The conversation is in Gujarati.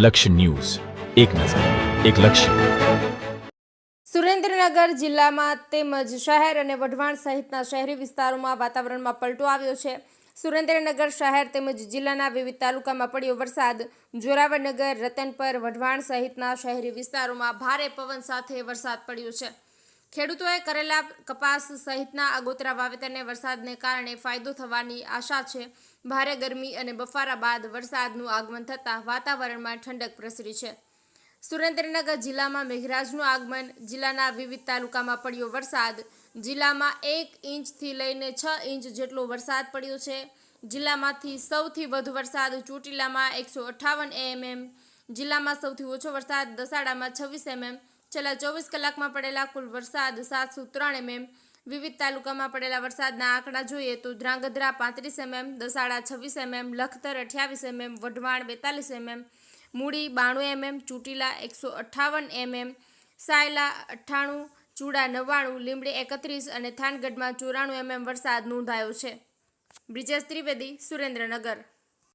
લક્ષ્ય ન્યૂઝ, એક નજર, એક લક્ષ્ય. સુરેન્દ્રનગર જિલ્લામાં તેમજ શહેર અને વઢવાણ સહિતના શહેરી વિસ્તારોમાં વાતાવરણમાં પલટો આવ્યો છે. સુરેન્દ્રનગર શહેર તેમજ જિલ્લાના વિવિધ તાલુકામાં પડ્યો વરસાદ. જોરાવરનગર, રતનપર, વઢવાણ સહિતના શહેરી વિસ્તારોમાં ભારે પવન સાથે વરસાદ પડ્યો છે. ખેડૂતોએ કરેલા કપાસ સહિતના આગોતરા વાવેતરને વરસાદને કારણે ફાયદો થવાની આશા છે. ભારે ગરમી અને બફારા બાદ વરસાદનું આગમન થતાં વાતાવરણમાં ઠંડક પ્રસરી છે. સુરેન્દ્રનગર જિલ્લામાં મેઘરાજનું આગમન. જિલ્લાના વિવિધ તાલુકામાં પડ્યો વરસાદ. જિલ્લામાં 1 ઇંચથી લઈને 6 ઇંચ જેટલો વરસાદ પડ્યો છે. જિલ્લામાંથી સૌથી વધુ વરસાદ ચોટીલામાં 158 mm, જિલ્લામાં સૌથી ઓછો વરસાદ દસાડામાં 26 mm. છેલ્લા 24 કલાકમાં પડેલા કુલ વરસાદ 703 mm. વિવિધ તાલુકામાં પડેલા વરસાદના આંકડા જોઈએ તો Dhrangadhra 35 mm, Dasada 26 mm, Lakhtar 28 mm, Wadhwan 42 mm, Muli 92 mm, Chotila 158 mm, Sayla 98, Chuda 99, Limbdi 31 અને થાનગઢમાં 94 mm વરસાદ નોંધાયો છે. બ્રિજેશ ત્રિવેદી, સુરેન્દ્રનગર.